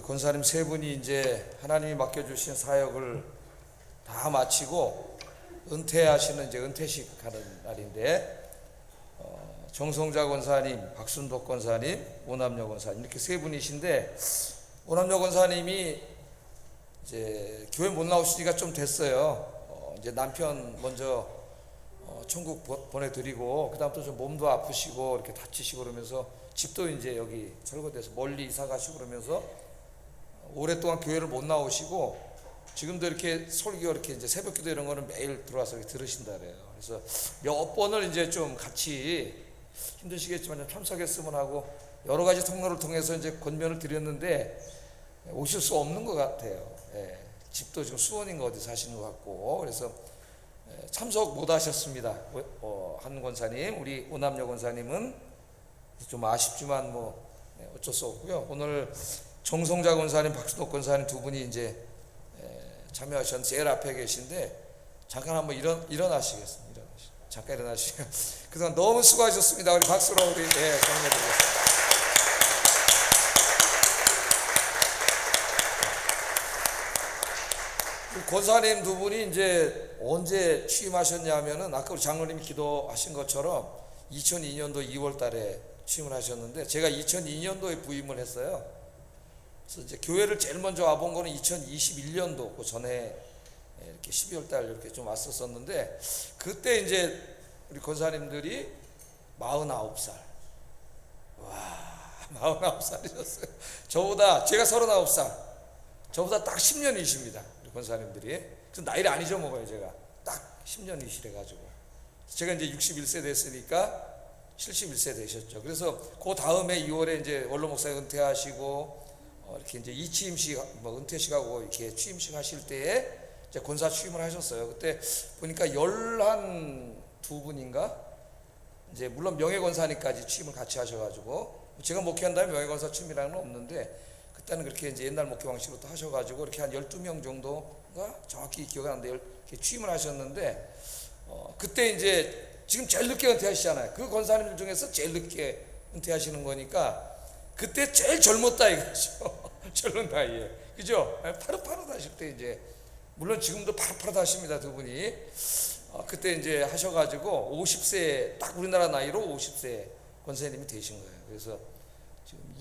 권사님 세 분이 이제 하나님이 맡겨주신 사역을 다 마치고 은퇴하시는 이제 은퇴식 하는 날인데, 정성자 권사님, 박순덕 권사님, 오남여 권사님 이렇게 세 분이신데, 오남여 권사님이 이제 교회 못 나오신 지가 좀 됐어요. 이제 남편 먼저 천국 보내드리고, 그다음부터 좀 몸도 아프시고 이렇게 다치시고 그러면서 집도 이제 여기 철거돼서 멀리 이사 가시고 그러면서 오랫동안 교회를 못 나오시고, 지금도 이렇게 설교 이렇게 이제 새벽기도 이런 거는 매일 들어와서 이렇게 들으신다 그래요. 그래서 몇 번을 이제 좀 같이 힘드시겠지만 좀 참석했으면 하고 여러 가지 통로를 통해서 이제 권면을 드렸는데 오실 수 없는 것 같아요. 예, 집도 지금 수원인가 어디 사시는 것 같고, 그래서 참석 못 하셨습니다. 한 권사님, 우리 오남여 권사님은 좀 아쉽지만 뭐 어쩔 수 없고요. 오늘 정성자 권사님, 박순덕 권사님 두 분이 이제 참여하셨는데 제일 앞에 계신데, 잠깐 한번 일어나시겠습니다. 잠깐 일어나시고요. 그동안 너무 수고하셨습니다. 우리 박수로 우리 격려드리겠습니다. 권사님 두 분이 이제 언제 취임하셨냐면은, 아까 우리 장로님이 기도하신 것처럼 2002년도 2월 달에 취임을 하셨는데, 제가 2002년도에 부임을 했어요. 그래서 이제 교회를 제일 먼저 와본 거는 2021년도 그 전에 이렇게 12월 달 이렇게 좀 왔었었는데, 그때 이제 우리 권사님들이 49살. 와, 49살이셨어요. 저보다, 제가 39살. 저보다 딱 10년이십니다. 우리 권사님들이. 그래서 나이를 안 잊어먹어요, 제가. 딱 10년이시래 가지고. 제가 이제 61세 됐으니까 71세 되셨죠. 그래서 그 다음에 2월에 이제 원로 목사 은퇴하시고, 이렇게 이제 이취임식, 은퇴식하고 이렇게 취임식 하실 때에 이제 권사 취임을 하셨어요. 그때 보니까 12분인가? 이제 물론 명예권사님까지 취임을 같이 하셔가지고, 제가 목회한 다음에 명예권사 취임이라는 건 없는데, 그때는 그렇게 이제 옛날 목회 방식으로 또 하셔가지고, 이렇게 한 12명 정도가 정확히 기억이 안 나는데, 이렇게 취임을 하셨는데, 그때 이제 지금 제일 늦게 은퇴하시잖아요. 그 권사님들 중에서 제일 늦게 은퇴하시는 거니까, 그때 제일 젊었다 이거죠. 젊은 나이에. 그죠? 파릇파릇하실 때 이제, 물론 지금도 파릇파릇하십니다, 두 분이. 그때 이제 하셔가지고 50세, 딱 우리나라 나이로 50세 권사님이 되신 거예요. 그래서 지금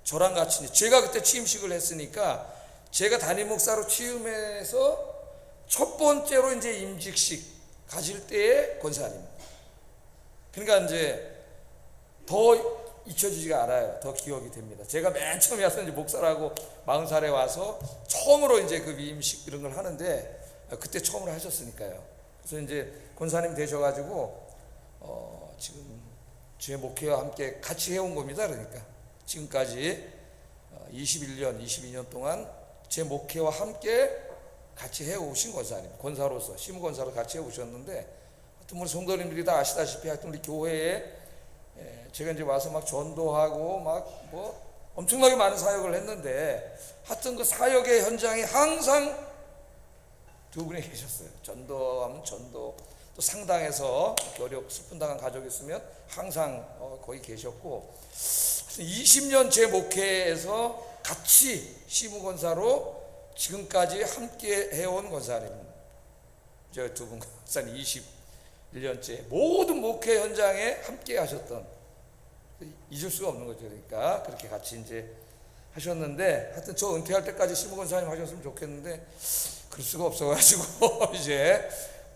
저랑 같이, 제가 그때 취임식을 했으니까, 제가 담임 목사로 취임해서 첫 번째로 이제 임직식 가질 때의 권사님. 그러니까 이제 더 잊혀지지가 않아요. 더 기억이 됩니다. 제가 맨 처음에 와서 이제 목사라고 40살에 와서 처음으로 이제 그 위임식 이런 걸 하는데, 그때 처음으로 하셨으니까요. 그래서 이제 권사님 되셔가지고, 지금 제 목회와 함께 같이 해온 겁니다. 그러니까 지금까지 21년, 22년 동안 제 목회와 함께 같이 해오신 권사님, 권사로서, 시무권사로 같이 해오셨는데, 하여튼 우리 성도님들이 다 아시다시피 하여튼 우리 교회에 제가 이제 와서 막 전도하고 막 뭐 엄청나게 많은 사역을 했는데, 하여튼 그 사역의 현장에 항상 두 분이 계셨어요. 전도하면 전도, 또 상당해서 슬픈 당한 가족이 있으면 항상 거기 계셨고, 20년 제 목회에서 같이 시무권사로 지금까지 함께 해온 권사님, 저 두 분 권사님 21년째 모든 목회 현장에 함께 하셨던, 잊을 수가 없는 거죠. 그러니까 그렇게 같이 이제 하셨는데, 하여튼 저 은퇴할 때까지 시무권사님 하셨으면 좋겠는데 그럴 수가 없어가지고 이제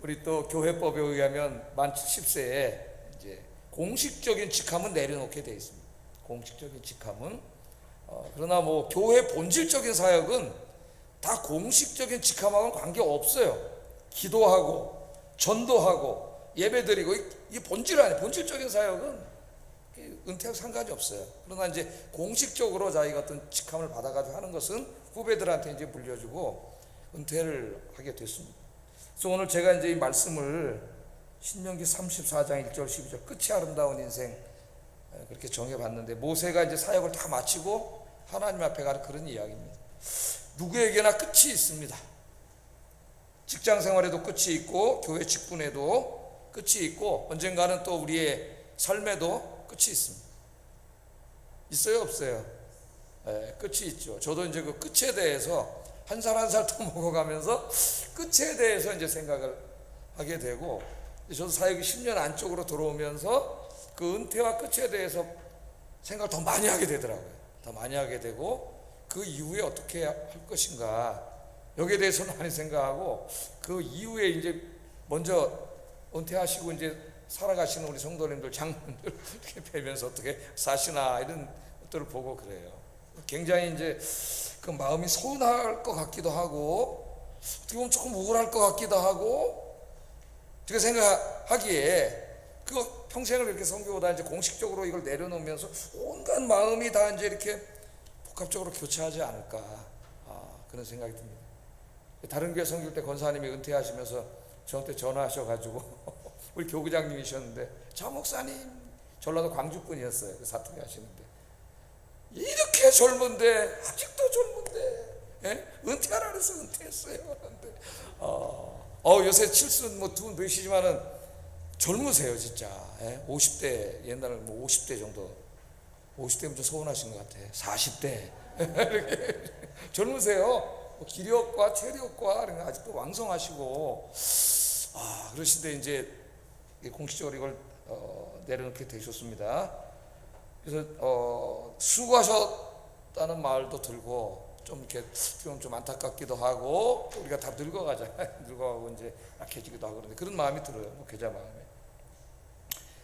우리 또 교회법에 의하면 만 70세에 이제 공식적인 직함은 내려놓게 되어 있습니다. 공식적인 직함은. 그러나 뭐 교회 본질적인 사역은 다 공식적인 직함하고는 관계 없어요. 기도하고 전도하고 예배드리고, 이게 본질 아니에요. 본질적인 사역은 은퇴하고 상관이 없어요. 그러나 이제 공식적으로 자기가 어떤 직함을 받아가지고 하는 것은 후배들한테 이제 물려주고 은퇴를 하게 됐습니다. 그래서 오늘 제가 이제 이 말씀을 신명기 34장 1절 12절 끝이 아름다운 인생, 그렇게 정해봤는데, 모세가 이제 사역을 다 마치고 하나님 앞에 가는 그런 이야기입니다. 누구에게나 끝이 있습니다. 직장 생활에도 끝이 있고, 교회 직분에도 끝이 있고, 언젠가는 또 우리의 삶에도 끝이 있습니다. 있어요, 없어요? 끝이 있죠. 저도 이제 그 끝에 대해서 한 살 한 살 더 먹어가면서 끝에 대해서 이제 생각을 하게 되고, 저도 사역이 10년 안쪽으로 들어오면서 그 은퇴와 끝에 대해서 생각을 더 많이 하게 되더라고요. 더 많이 하게 되고, 그 이후에 어떻게 할 것인가, 여기에 대해서 많이 생각하고, 그 이후에 이제 먼저 은퇴하시고 이제 살아가시는 우리 성도님들, 장로님들 이렇게 뵈면서 어떻게 사시나 이런 것들을 보고 그래요. 굉장히 이제 그 마음이 서운할 것 같기도 하고, 어떻게 보면 조금 우울할 것 같기도 하고, 제가 생각하기에 그 평생을 이렇게 섬기고다 이제 공식적으로 이걸 내려놓으면서 온갖 마음이 다 이제 이렇게 복합적으로 교차하지 않을까, 그런 생각이 듭니다. 다른 교회 섬길 때 권사님이 은퇴하시면서 저한테 전화하셔가지고 우리 교구장님이셨는데, 자 목사님, 전라도 광주분이었어요. 그 사투리 하시는데, 이렇게 젊은데 아직도 젊은데, 은퇴하라 그래서 은퇴했어요. 그런데 요새 칠순 뭐 두 분 되시지만은 젊으세요 진짜. 50대, 옛날에 뭐 50대 정도, 50대면 좀 서운하신 것 같아. 40대 이렇게 젊으세요. 뭐 기력과 체력과 이런 거 아직도 왕성하시고, 그러신데 이제 공식적으로 이걸 내려놓게 되셨습니다. 그래서 수고하셨다는 말도 들고, 좀 이렇게 좀 안타깝기도 하고, 우리가 다 늙어가잖아요. 늙어가고 이제 약해지기도 하고, 그런데 그런 마음이 들어요. 뭐 계좌 마음에.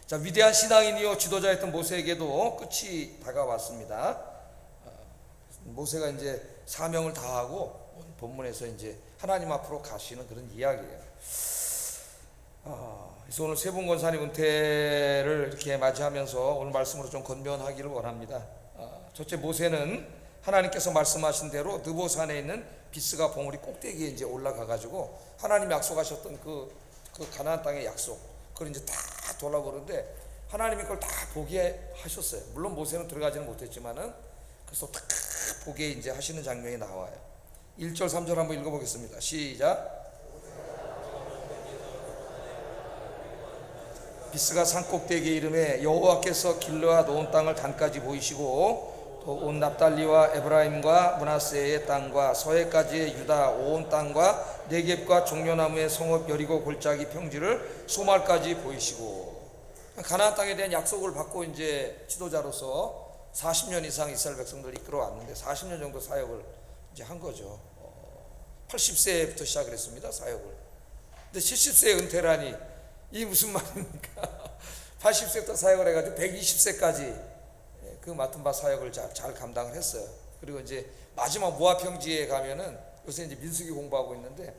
자, 위대한 신앙인이요 지도자였던 모세에게도 끝이 다가왔습니다. 모세가 이제 사명을 다하고 본문에서 이제 하나님 앞으로 가시는 그런 이야기예요. 그래서 오늘 세 분 권사님 은퇴를 이렇게 맞이하면서 오늘 말씀으로 좀 권면하기를 원합니다. 첫째, 모세는 하나님께서 말씀하신 대로 느보산에 있는 비스가 봉우리 꼭대기에 이제 올라가 가지고 하나님 약속하셨던 그 가나안 땅의 약속, 그걸 이제 다 돌아보는데 하나님이 그걸 다 보게 하셨어요. 물론 모세는 들어가지는 못했지만은 그래서 다 보게 이제 하시는 장면이 나와요. 1절 3절 한번 읽어보겠습니다. 시작. 비스가 산꼭대기에 이름에 여호와께서 길르앗 온 땅을 단까지 보이시고, 또 온 납달리와 에브라임과 므낫세의 땅과 서해까지의 유다 온 땅과 네겝과 종려나무의 성읍 여리고 골짜기 평지를 소말까지 보이시고, 가나안 땅에 대한 약속을 받고 이제 지도자로서 40년 이상 이스라엘 백성들을 이끌어 왔는데 40년 정도 사역을 이제 한 거죠. 80세부터 시작을 했습니다, 사역을. 근데 70세에 은퇴라니, 이 무슨 말입니까? 80세부터 사역을 해가지고 120세까지 그 맡은 바 사역을 잘 감당을 했어요. 그리고 이제 마지막 모압 평지에 가면은, 요새 이제 민수기 공부하고 있는데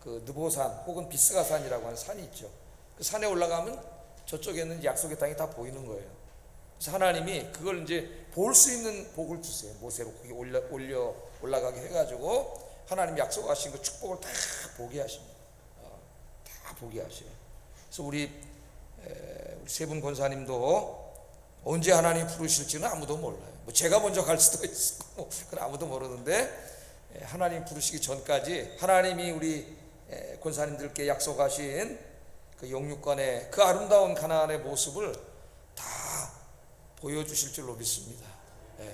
그 느보산 혹은 비스가산이라고 하는 산이 있죠. 그 산에 올라가면 저쪽에는 약속의 땅이 다 보이는 거예요. 그래서 하나님이 그걸 이제 볼 수 있는 복을 주세요. 모세로 거기 올라가게 해가지고 하나님이 약속하신 그 축복을 다 보게 하십니다. 다 보게 하셔요. 그래서 우리 세 분 권사님도 언제 하나님이 부르실지는 아무도 몰라요. 뭐 제가 먼저 갈 수도 있고, 그건 아무도 모르는데, 하나님 부르시기 전까지 하나님이 우리 권사님들께 약속하신 그 영육간의 그 아름다운 가나안의 모습을 다 보여주실 줄로 믿습니다.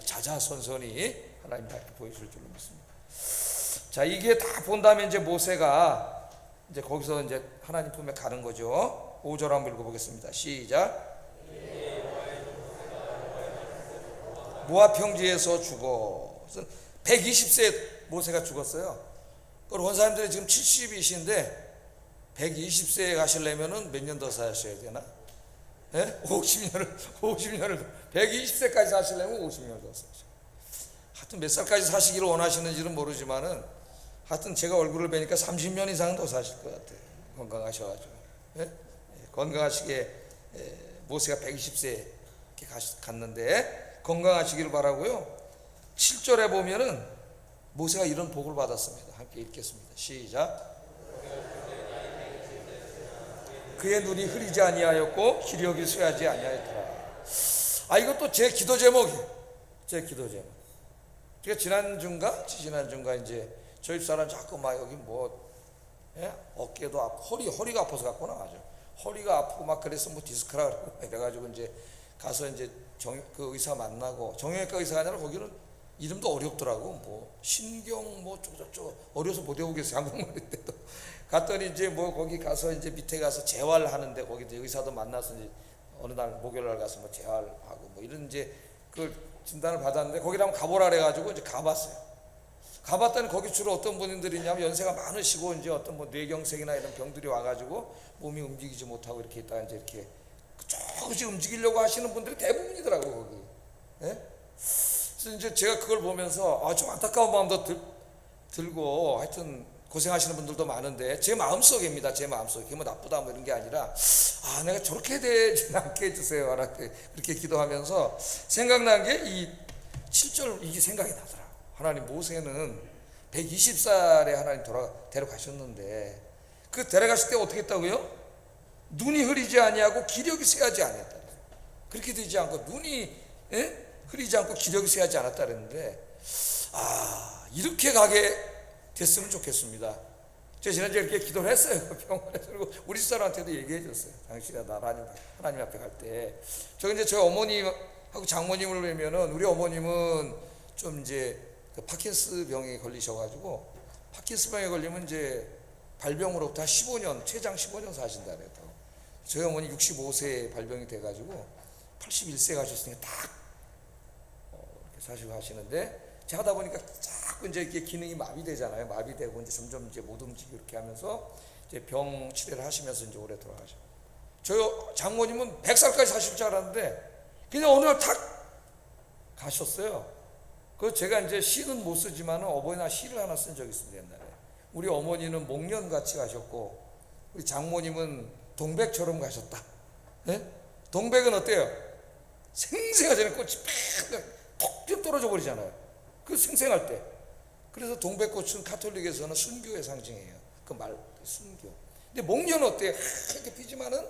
자자손손이 하나님 다 이렇게 보여줄 줄로 믿습니다. 자, 이게 다 본 다음에 이제 모세가 이제 거기서 이제 하나님 품에 가는 거죠. 5절 한번 읽어보겠습니다. 시작. 모압 평지에서 죽어. 120세에 모세가 죽었어요. 그리고 원사님들이 지금 70이신데 120세에 가시려면은 몇 년 더 사셔야 되나? 50년을 120세까지 사시려면 50년 더 사셔. 하여튼 몇 살까지 사시기를 원하시는지는 모르지만은, 하여튼 제가 얼굴을 뵈니까 30년 이상은 더 사실 것 같아요. 건강하셔가지고. 건강하시게 모세가 120세에 갔는데 건강하시기를 바라고요. 7절에 보면은 모세가 이런 복을 받았습니다. 함께 읽겠습니다. 시작. 그의 눈이 흐리지 아니하였고 기력이 쇠하지 아니하였더라. 이것도 제 기도 제목이에요. 제 기도 제목. 제가 지난주인가 이제 저희 집사람 자꾸 막 여기 어깨도 아프고 허리가 아파서 갖고 나가죠. 허리가 아프고 막 그래서 디스크라 그래가지고 이제 가서 이제 그 의사 만나고, 정형외과 의사가 아니라 거기는 이름도 어렵더라고. 뭐 신경 뭐 저저저 어려서 못 외우겠어요. 한국말인데도. 갔더니 이제 뭐 거기 가서 이제 밑에 가서 재활하는데 거기도 의사도 만나서 이제 어느 날 목요일 날 가서 뭐 재활하고 뭐 이런 이제 그 진단을 받았는데 거기를 한번 가보라 그래가지고 이제 가봤어요. 가봤더니 거기 주로 어떤 분들이 있냐면 연세가 많으시고 이제 어떤 뭐 뇌경색이나 이런 병들이 와가지고 몸이 움직이지 못하고 이렇게 있다가 이제 이렇게 조금씩 움직이려고 하시는 분들이 대부분이더라고 거기. 예? 그래서 이제 제가 그걸 보면서 좀 안타까운 마음도 들고 하여튼 고생하시는 분들도 많은데 제 마음속입니다. 제 마음속에 그게 뭐 나쁘다 뭐 이런 게 아니라 내가 저렇게 되지 않게 해주세요. 하나님께 그렇게 기도하면서 생각난 게 이 7절 이게 생각이 나더라고. 하나님 모세는 120살에 하나님 데려가셨는데 그 데려가실 때 어떻게 했다고요? 눈이 흐리지 아니하고 기력이 쇠하지 않았다. 그렇게 되지 않고 눈이 흐리지 않고 기력이 쇠하지 않았다 그랬는데 이렇게 가게 됐으면 좋겠습니다. 제가 지난주에 이렇게 기도를 했어요. 병원에서. 그리고 우리 집사람한테도 얘기해 줬어요. 당신이 나 하나님 앞에 갈 때. 저 이제 저희 어머님하고 장모님을 뵈면은 우리 어머님은 좀 이제 그 파킨스 병에 걸리셔가지고 파킨스 병에 걸리면 이제 발병으로부터 15년, 최장 15년 사신다 그랬다고. 저희 어머니 65세에 발병이 돼가지고 81세 가셨으니까 딱 이렇게 사시고 하시는데 제가 하다 보니까 자꾸 이제 이렇게 기능이 마비되잖아요. 마비되고 이제 점점 이제 못 움직이고 이렇게 하면서 이제 병 치료를 하시면서 이제 오래 돌아가셔. 저희 장모님은 100살까지 사실 줄 알았는데 그냥 어느 날 탁 가셨어요. 그 제가 이제 시는 못 쓰지만 어버이날 시를 하나 쓴 적이 있습니다. 옛날에 우리 어머니는 목련같이 가셨고 우리 장모님은 동백처럼 가셨다. 네? 동백은 어때요? 생생하잖아요. 꽃이 톡 떨어져 버리잖아요. 그 생생할 때. 그래서 동백꽃은 가톨릭에서는 순교의 상징이에요. 그 말 순교. 근데 목련은 어때요? 이렇게 피지만은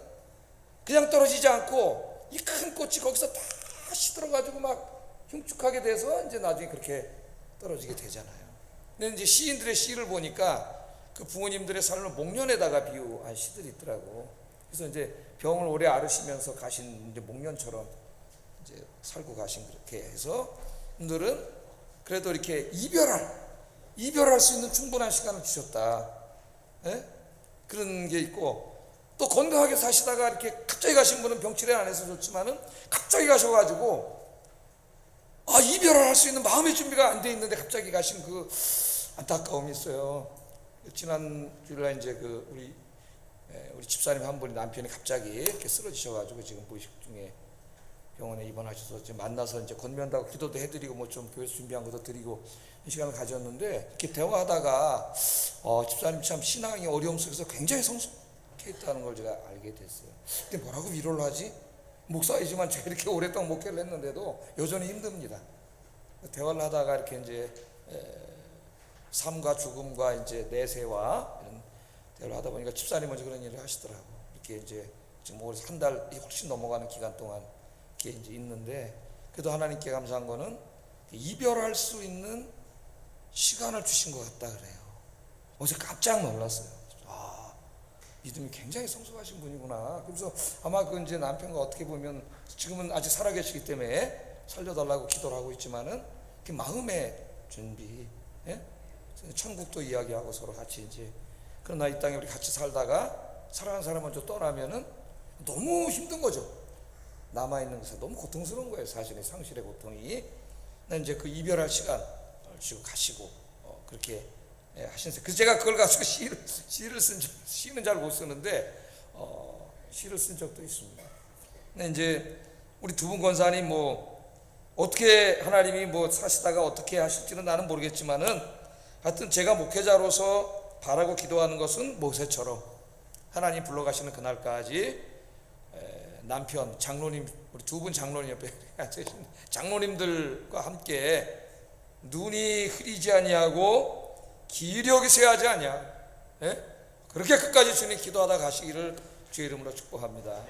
그냥 떨어지지 않고 이 큰 꽃이 거기서 다 시들어가지고 막 흉측하게 돼서 이제 나중에 그렇게 떨어지게 되잖아요. 근데 이제 시인들의 시를 보니까 그 부모님들의 삶을 목련에다가 비유한 시들이 있더라고. 그래서 이제 병을 오래 앓으시면서 가신 이제 목련처럼 이제 살고 가신 그렇게 해서 분들은 그래도 이렇게 이별할 수 있는 충분한 시간을 주셨다. 예? 그런 게 있고 또 건강하게 사시다가 이렇게 갑자기 가신 분은 병치레 안 해서 좋지만은 갑자기 가셔가지고 이별을 할 수 있는 마음의 준비가 안 돼 있는데 갑자기 가신 그 안타까움이 있어요. 지난 주일날 이제 그 우리 집사님 한 분이 남편이 갑자기 이렇게 쓰러지셔가지고 지금 무의식 중에 병원에 입원하셔서 이제 만나서 이제 건면다고 기도도 해드리고 뭐 좀 교회에서 준비한 것도 드리고 이 시간을 가졌는데 이렇게 대화하다가 집사님 참 신앙이 어려움 속에서 굉장히 성숙했다는 걸 제가 알게 됐어요. 근데 뭐라고 위로를 하지? 목사이지만 제가 이렇게 오랫동안 목회를 했는데도 여전히 힘듭니다. 대화를 하다가 이렇게 이제 삶과 죽음과 이제 내세와 이런 대화를 하다 보니까 집사님 먼저 그런 일을 하시더라고. 이렇게 이제 지금 한 달이 훨씬 넘어가는 기간 동안 이렇게 이제 있는데 그래도 하나님께 감사한 거는 이별할 수 있는 시간을 주신 것 같다 그래요. 어제 깜짝 놀랐어요. 믿음이 굉장히 성숙하신 분이구나. 그래서 아마 그 이제 남편과 어떻게 보면 지금은 아직 살아계시기 때문에 살려달라고 기도를 하고 있지만은 그 마음의 준비, 천국도 이야기하고 서로 같이 이제 그러나 이 땅에 우리 같이 살다가 사랑하는 사람 먼저 떠나면은 너무 힘든 거죠. 남아있는 것에 너무 고통스러운 거예요. 사실은 상실의 고통이. 이제 그 이별할 시간을 주고 가시고 그렇게 하신세. 그래서 제가 그걸 가지고 시를 쓴 적, 시는 잘 못 쓰는데 시를 쓴 적도 있습니다. 근데 이제 우리 두 분 권사님 뭐 어떻게 하나님이 뭐 사시다가 어떻게 하실지는 나는 모르겠지만은 하여튼 제가 목회자로서 바라고 기도하는 것은 모세처럼 하나님 불러가시는 그날까지 남편, 장로님, 우리 두 분 장로님 옆에 장로님들과 함께 눈이 흐리지 아니하고 기력이 쇠하지 아니야. 그렇게 끝까지 주님 기도하다 가시기를 주의 이름으로 축복합니다.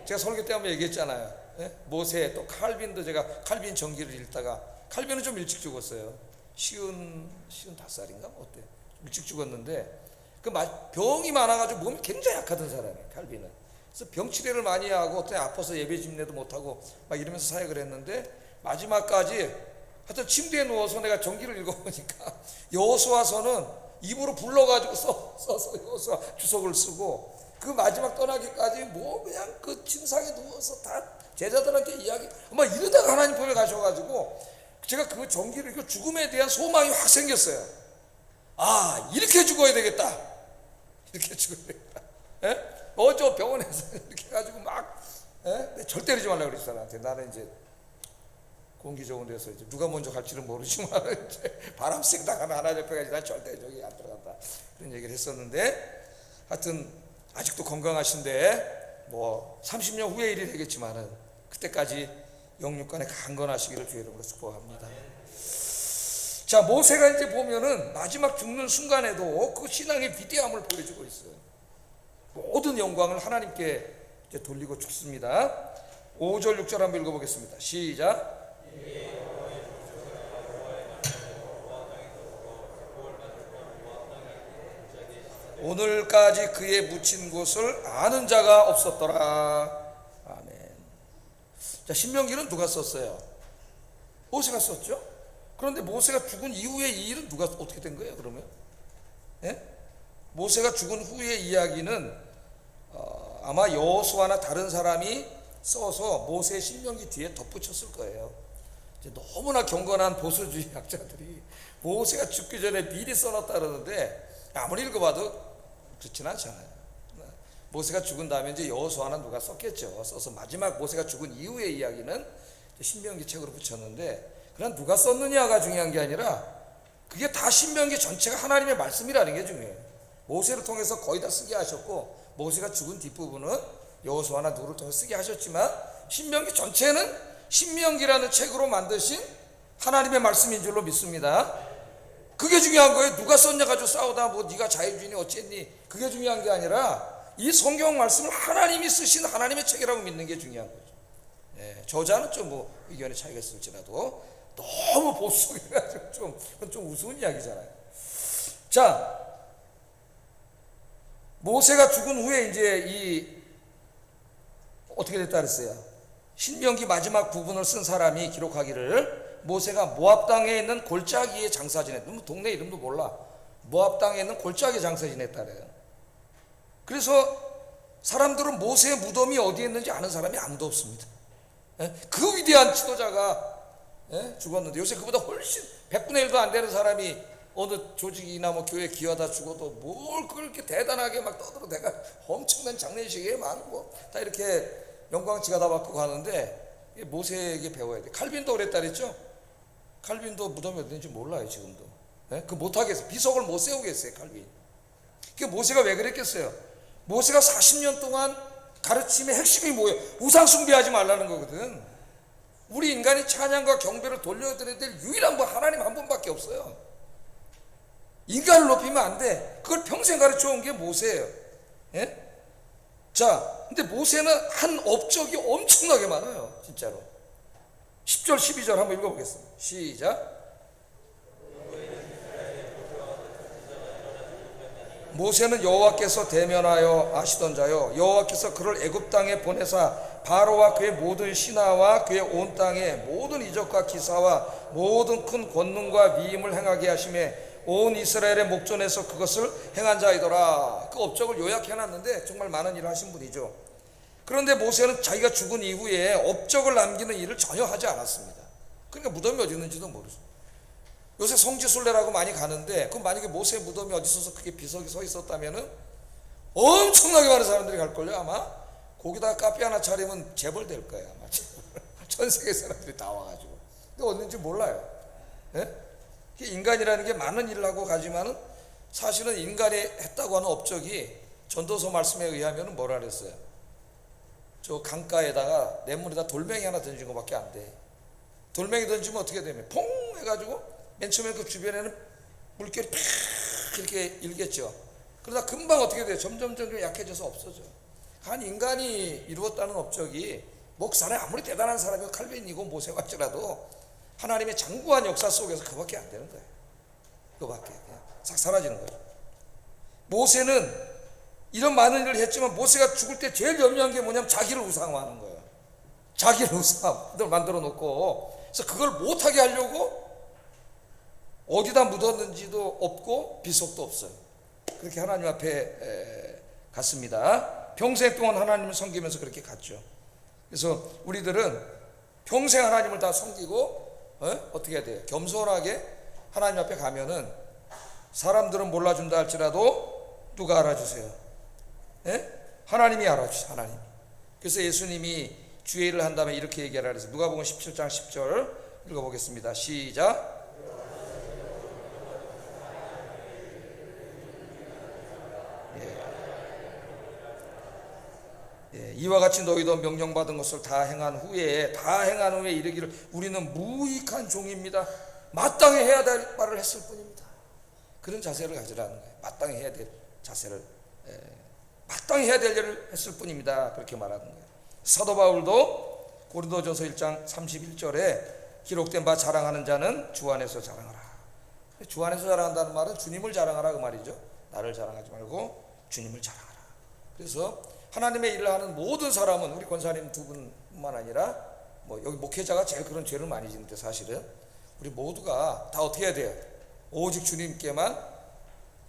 제가 설교 때 한번 얘기했잖아요. 모세 또 칼빈도 제가 칼빈 전기를 읽다가 칼빈은 좀 일찍 죽었어요. 55살인가 어때? 일찍 죽었는데 그 병이 많아가지고 몸이 굉장히 약하던 사람이에요. 칼빈은. 그래서 병 치료를 많이 하고 어떤 아파서 예배 집례도 못하고 막 이러면서 사역을 했는데 마지막까지 하여튼 침대에 누워서 내가 전기를 읽어보니까 여호수아서는 입으로 불러가지고 써서 여호수아 주석을 쓰고, 그 마지막 떠나기까지 뭐 그냥 그 침상에 누워서 다 제자들한테 이야기 막 이러다가 하나님 품에 가셔가지고 제가 그 전기를 읽고 죽음에 대한 소망이 확 생겼어요. 아, 이렇게 죽어야 되겠다, 이렇게 죽어야 되겠다. 어저 병원에서 이렇게 해가지고 막 절대 때리지 말라고 그랬어 나한테. 나는 이제 공기 좋은 데서 이제 누가 먼저 갈지는 모르지만 이제 바람 쐬다가 하나 옆에 가지 난 절대 저기 안 들어간다, 그런 얘기를 했었는데, 하여튼 아직도 건강하신데 뭐 30년 후의 일이 되겠지만은 그때까지 영육간에 강건하시기를 주의 이름으로 축복합니다. 자, 모세가 이제 보면은 마지막 죽는 순간에도 그 신앙의 위대함을 보여주고 있어요. 모든 영광을 하나님께 이제 돌리고 죽습니다. 5절 6절 한번 읽어보겠습니다. 시작. 오늘까지 그의 묻힌 곳을 아는 자가 없었더라. 아멘. 자, 신명기는 누가 썼어요? 모세가 썼죠. 그런데 모세가 죽은 이후의 이 일은 누가 어떻게 된 거예요 그러면? 모세가 죽은 후의 이야기는 아마 여호수아나 다른 사람이 써서 모세의 신명기 뒤에 덧붙였을 거예요. 이제 너무나 경건한 보수주의 학자들이 모세가 죽기 전에 미리 써놨다 그러는데 아무리 읽어봐도 그렇진 않잖아요. 모세가 죽은 다음에 이제 여호수아나 누가 썼겠죠. 써서 마지막 모세가 죽은 이후의 이야기는 신명기 책으로 붙였는데, 그냥 누가 썼느냐가 중요한 게 아니라 그게 다 신명기 전체가 하나님의 말씀이라는 게 중요해요. 모세를 통해서 거의 다 쓰게 하셨고, 모세가 죽은 뒷부분은 여호수아나 누구를 통해서 쓰게 하셨지만 신명기 전체는 신명기라는 책으로 만드신 하나님의 말씀인 줄로 믿습니다. 그게 중요한 거예요. 누가 썼냐 가지고 싸우다 뭐 네가 자유주의니 어쨌니, 그게 중요한 게 아니라 이 성경 말씀을 하나님이 쓰신 하나님의 책이라고 믿는 게 중요한 거죠. 저자는 좀 뭐 의견의 차이가 있을지라도 너무 보수적이라서 좀 우스운 이야기잖아요. 자, 모세가 죽은 후에 이제 어떻게 됐다 그랬어요? 신명기 마지막 부분을 쓴 사람이 기록하기를 모세가 모압 땅에 있는 골짜기에 장사 지냈다. 동네 이름도 몰라. 모압 땅에 있는 골짜기에 장사 지냈다 그래요. 그래서 사람들은 모세의 무덤이 어디에 있는지 아는 사람이 아무도 없습니다. 그 위대한 지도자가 죽었는데 요새 그보다 훨씬 100분의 1도 안 되는 사람이 어느 조직이나 뭐 교회 기여하다 죽어도 뭘 그렇게 대단하게 막 떠들어대가 엄청난 장례식에 막 뭐 다 이렇게 영광지가 다 받고 가는데, 모세에게 배워야 돼. 칼빈도 그랬다 그랬죠. 칼빈도 무덤이 어딘지 몰라요 지금도. 그 못하겠어요. 비석을 못 세우겠어요 칼빈. 그게 모세가 왜 그랬겠어요? 모세가 40년 동안 가르침의 핵심이 뭐예요? 우상 숭배하지 말라는 거거든. 우리 인간이 찬양과 경배를 돌려드려야 될 유일한 분 하나님 한 분밖에 없어요. 인간을 높이면 안 돼. 그걸 평생 가르쳐 온 게 모세예요. 자, 근데 모세는 한 업적이 엄청나게 많아요 진짜로. 10절 12절 한번 읽어보겠습니다. 시작. 모세는 여호와께서 대면하여 아시던 자요, 여호와께서 그를 애굽 땅에 보내사 바로와 그의 모든 신하와 그의 온 땅에 모든 이적과 기사와 모든 큰 권능과 미임을 행하게 하심에 온 이스라엘의 목전에서 그것을 행한 자이더라. 그 업적을 요약해놨는데 정말 많은 일을 하신 분이죠. 그런데 모세는 자기가 죽은 이후에 업적을 남기는 일을 전혀 하지 않았습니다. 그러니까 무덤이 어디 있는지도 모르죠. 요새 성지순례라고 많이 가는데, 그럼 만약에 모세 무덤이 어디 있어서 그게 비석이 서 있었다면은 엄청나게 많은 사람들이 갈걸요 아마. 거기다가 카페 하나 차리면 재벌 될 거예요 아마. 전 세계 사람들이 다 와가지고. 근데 어딘지 몰라요. 인간이라는 게 많은 일을 하고 가지만은 사실은 인간이 했다고 하는 업적이 전도서 말씀에 의하면 뭐라 그랬어요? 저 강가에다가 냇물에다 돌멩이 하나 던진 것밖에 안 돼. 돌멩이 던지면 어떻게 되면 퐁 해가지고 맨 처음에 그 주변에는 물결이 팍 이렇게 일겠죠. 그러다 금방 어떻게 돼요? 점점 약해져서 없어져. 한 인간이 이루었다는 업적이 목사는 아무리 대단한 사람이 칼빈이고 모세가 할지라도 하나님의 장구한 역사 속에서 그밖에 안 되는 거예요. 그밖에 그냥 싹 사라지는 거예요. 모세는 이런 많은 일을 했지만 모세가 죽을 때 제일 염려한 게 뭐냐면 자기를 우상화하는 거예요. 자기를 우상을 만들어 놓고, 그래서 그걸 못하게 하려고 어디다 묻었는지도 없고 빗속도 없어요. 그렇게 하나님 앞에 갔습니다. 평생 동안 하나님을 섬기면서 그렇게 갔죠. 그래서 우리들은 평생 하나님을 다 섬기고 어떻게 해야 돼요? 겸손하게 하나님 앞에 가면은 사람들은 몰라준다 할지라도 누가 알아주세요? 하나님이 알아주세요. 하나님. 그래서 예수님이 주의 일을 한다면 이렇게 얘기하라 그래서 누가복음 17장 10절 읽어보겠습니다. 시작. 이와 같이 너희도 명령받은 것을 다 행한 후에 이르기를 우리는 무익한 종입니다. 마땅히 해야 될 바를 했을 뿐입니다. 그런 자세를 가지라는 거예요. 마땅히 해야 될 자세를, 마땅히 해야 될 일을 했을 뿐입니다. 그렇게 말하는 거예요. 사도 바울도 고린도전서 1장 31절에 기록된 바 자랑하는 자는 주 안에서 자랑하라. 주 안에서 자랑한다는 말은 주님을 자랑하라 그 말이죠. 나를 자랑하지 말고 주님을 자랑하라. 그래서 하나님의 일을 하는 모든 사람은 우리 권사님 두 분뿐만 아니라 여기 목회자가 제일 그런 죄를 많이 짓는데 사실은 우리 모두가 다 어떻게 해야 돼요? 오직 주님께만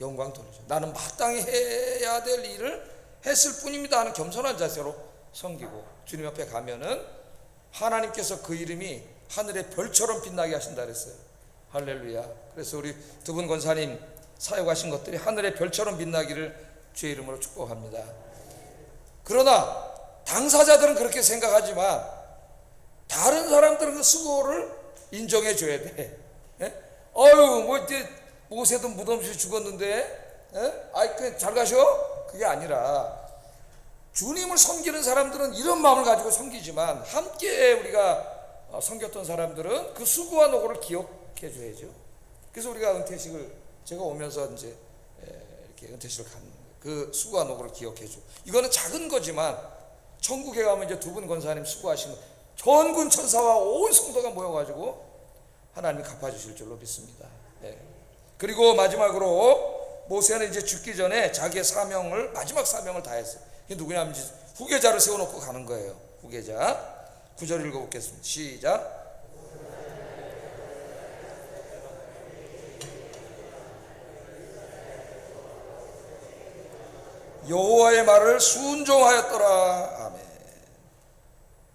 영광 돌리죠. 나는 마땅히 해야 될 일을 했을 뿐입니다 하는 겸손한 자세로 섬기고 주님 앞에 가면은 하나님께서 그 이름이 하늘의 별처럼 빛나게 하신다 그랬어요. 할렐루야. 그래서 우리 두 분 권사님 사역하신 것들이 하늘의 별처럼 빛나기를 주의 이름으로 축복합니다. 그러나 당사자들은 그렇게 생각하지만 다른 사람들은 그 수고를 인정해 줘야 돼. 이제 모세도 무덤없이 죽었는데, 그냥 잘 가셔? 그게 아니라 주님을 섬기는 사람들은 이런 마음을 가지고 섬기지만 함께 우리가 섬겼던 사람들은 그 수고와 노고를 기억해 줘야죠. 그래서 우리가 은퇴식을 제가 오면서 이제 이렇게 은퇴식을 가는 그 수고와 노고를 기억해 줘. 이거는 작은 거지만 천국에 가면 이제 두 분 권사님 수고하신 거 전군 천사와 온 성도가 모여가지고 하나님이 갚아주실 줄로 믿습니다. 그리고 마지막으로 모세는 이제 죽기 전에 자기의 마지막 사명을 다했어요. 그게 누구냐면 후계자를 세워놓고 가는 거예요. 후계자. 9절 읽어보겠습니다. 시작. 여호와의 말을 순종하였더라. 아멘.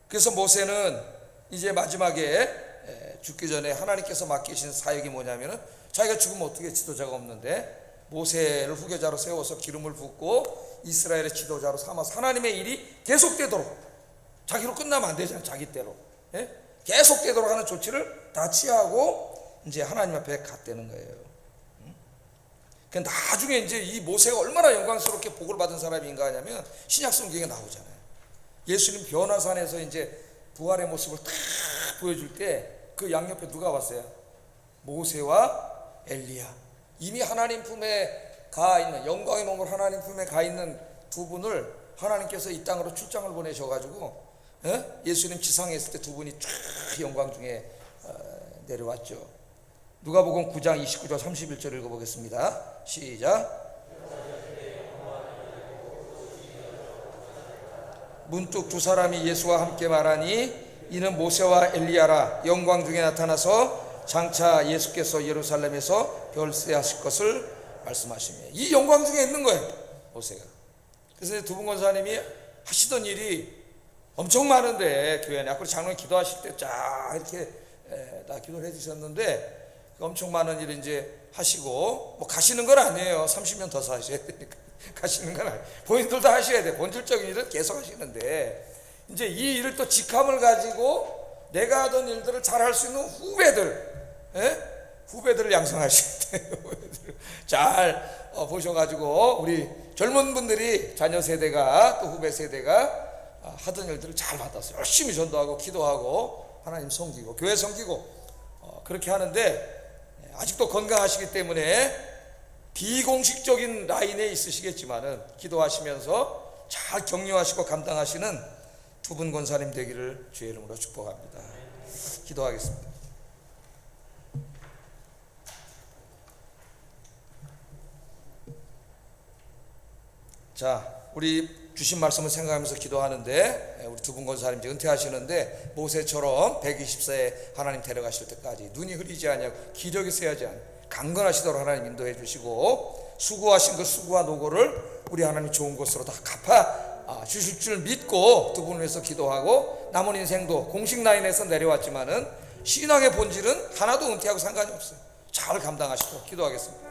그래서 모세는 이제 마지막에 죽기 전에 하나님께서 맡기신 사역이 뭐냐면은 자기가 죽으면 어떻게 지도자가 없는데 모세를 후계자로 세워서 기름을 붓고 이스라엘의 지도자로 삼아서 하나님의 일이 계속되도록, 자기로 끝나면 안 되잖아요. 자기 때로 계속되도록 하는 조치를 다 취하고 이제 하나님 앞에 갔다는 거예요. 나중에 이제 이 모세가 얼마나 영광스럽게 복을 받은 사람인가 하냐면 신약 성경에 나오잖아요. 예수님 변화산에서 이제 부활의 모습을 딱 보여줄 때 그 양옆에 누가 왔어요? 모세와 엘리야. 이미 하나님 품에 가 있는, 영광의 몸으로 하나님 품에 가 있는 두 분을 하나님께서 이 땅으로 출장을 보내셔가지고 예수님 지상에 있을 때 두 분이 쫙 영광 중에 내려왔죠. 누가복음 9장 29절 31절 읽어보겠습니다. 시작. 문득 두 사람이 예수와 함께 말하니 이는 모세와 엘리야라. 영광 중에 나타나서 장차 예수께서 예루살렘에서 별세하실 것을 말씀하시며, 이 영광 중에 있는 거예요 모세가. 그래서 두 분 권사님이 하시던 일이 엄청 많은데 교회 안에 아까 장로님 기도하실 때 쫙 이렇게 다 기도를 해주셨는데 엄청 많은 일을 이제 하시고 가시는 건 아니에요. 30년 더 사셔야 되니까 가시는 건 아니에요. 본인들도 하셔야 돼. 본질적인 일은 계속 하시는데 이제 이 일을 또 직함을 가지고 내가 하던 일들을 잘 할 수 있는 후배들을 양성하셔야 돼요. 잘 보셔가지고 우리 젊은 분들이 자녀 세대가 또 후배 세대가 하던 일들을 잘 받았어요. 열심히 전도하고 기도하고 하나님 섬기고 교회 섬기고 그렇게 하는데 아직도 건강하시기 때문에 비공식적인 라인에 있으시겠지만은 기도하시면서 잘 격려하시고 감당하시는 두 분 권사님 되기를 주의 이름으로 축복합니다. 기도하겠습니다. 자, 우리 주신 말씀을 생각하면서 기도하는데 우리 두 분 권사님 이제 은퇴하시는데 모세처럼 120세에 하나님 데려가실 때까지 눈이 흐리지 않냐고 기력이 세하지 않고 강건하시도록 하나님 인도해 주시고 수고하신 그 수고와 노고를 우리 하나님 좋은 것으로 다 갚아 주실 줄 믿고 두 분을 위해서 기도하고 남은 인생도 공식 라인에서 내려왔지만은 신앙의 본질은 하나도 은퇴하고 상관이 없어요. 잘 감당하시도록 기도하겠습니다.